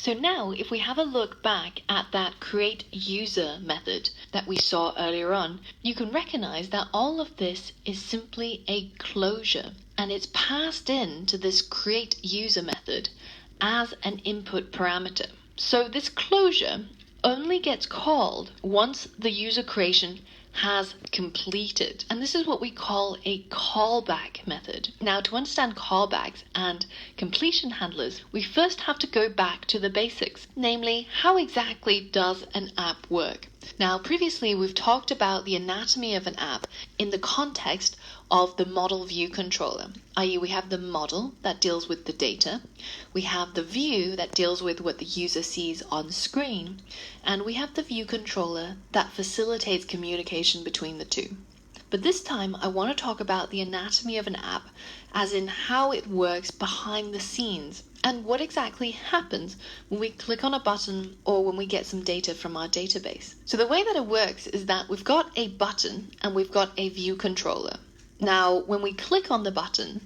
So now if we have a look back at that create user method that we saw earlier on, you can recognize that all of this is simply a closure, and it's passed into this create user method as an input parameter. So this closure only gets called once the user creation has completed. And this is what we call a callback method. Now, to understand callbacks and completion handlers, we first have to go back to the basics, namely, how exactly does an app work? Now, previously we've talked about the anatomy of an app in the context of the model view controller, i.e. we have the model that deals with the data, we have the view that deals with what the user sees on screen, and we have the view controller that facilitates communication between the two. But this time I want to talk about the anatomy of an app, as in how it works behind the scenes and what exactly happens when we click on a button or when we get some data from our database. So the way that it works is that we've got a button and we've got a view controller. Now, when we click on the button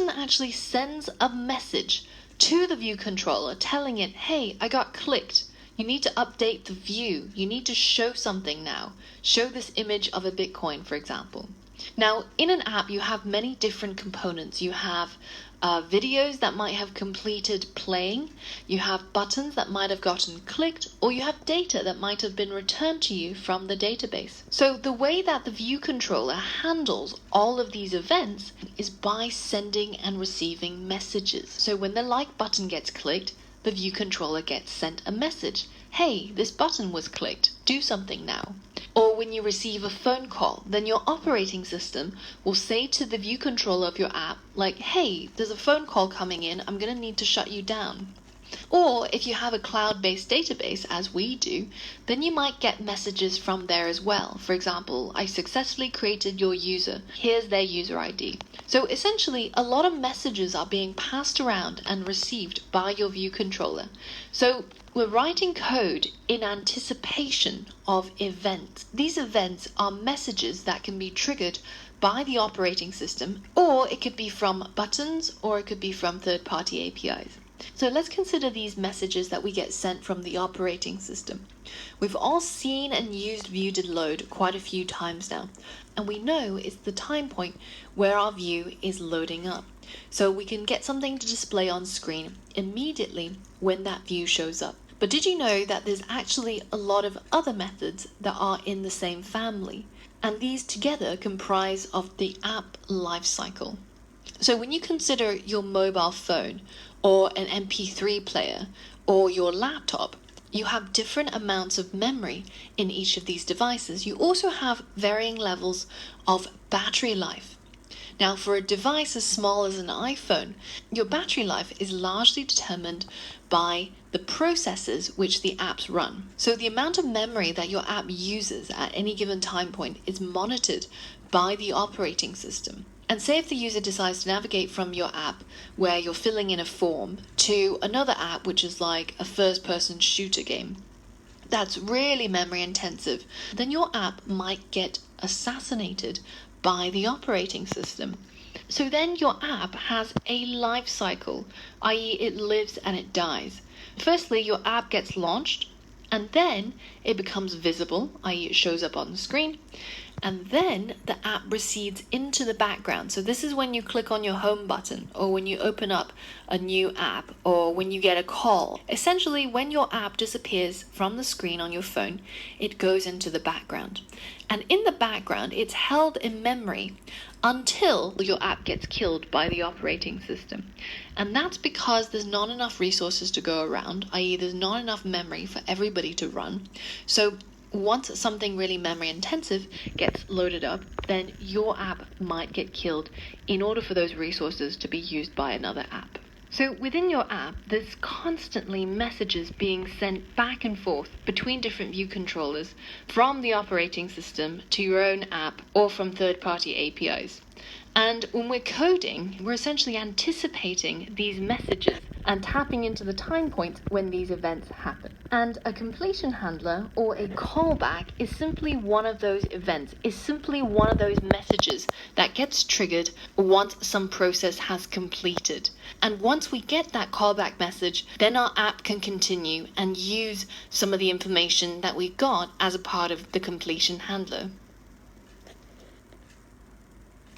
actually sends a message to the view controller telling it, hey, I got clicked. You need to update the view. You need to show something now. Show this image of a Bitcoin, for example. Now, in an app, you have many different components. You have videos that might have completed playing, you have buttons that might have gotten clicked, or you have data that might have been returned to you from the database. So the way that the view controller handles all of these events is by sending and receiving messages. So when the like button gets clicked, the view controller gets sent a message. Hey, this button was clicked. Do something now. Or when you receive a phone call, then your operating system will say to the view controller of your app, like, hey, there's a phone call coming in. I'm going to need to shut you down. Or if you have a cloud-based database, as we do, then you might get messages from there as well. For example, I successfully created your user. Here's their user ID. So essentially, a lot of messages are being passed around and received by your view controller. So we're writing code in anticipation of events. These events are messages that can be triggered by the operating system, or it could be from buttons, or it could be from third-party APIs. So let's consider these messages that we get sent from the operating system. We've all seen and used view did load quite a few times now, and we know it's the time point where our view is loading up. So we can get something to display on screen immediately when that view shows up. But did you know that there's actually a lot of other methods that are in the same family? And these together comprise of the app lifecycle. So when you consider your mobile phone or an MP3 player or your laptop, you have different amounts of memory in each of these devices. You also have varying levels of battery life. Now, for a device as small as an iPhone, your battery life is largely determined by the processes which the apps run. So the amount of memory that your app uses at any given time point is monitored by the operating system. And say if the user decides to navigate from your app where you're filling in a form to another app which is like a first-person shooter game that's really memory intensive, then your app might get assassinated by the operating system. So then your app has a life cycle, i.e. it lives and it dies. Firstly, your app gets launched, and then it becomes visible, i.e. it shows up on the screen, and then the app recedes into the background. So this is when you click on your home button, or when you open up a new app, or when you get a call. Essentially, when your app disappears from the screen on your phone, it goes into the background. And in the background, it's held in memory until your app gets killed by the operating system. And that's because there's not enough resources to go around, i.e. there's not enough memory for everybody to run. So once something really memory intensive gets loaded up, then your app might get killed in order for those resources to be used by another app. So within your app, there's constantly messages being sent back and forth between different view controllers from the operating system to your own app or from third-party APIs. And when we're coding, we're essentially anticipating these messages and tapping into the time points when these events happen. And a completion handler or a callback is simply one of those events, is simply one of those messages that gets triggered once some process has completed. And once we get that callback message, then our app can continue and use some of the information that we got as a part of the completion handler.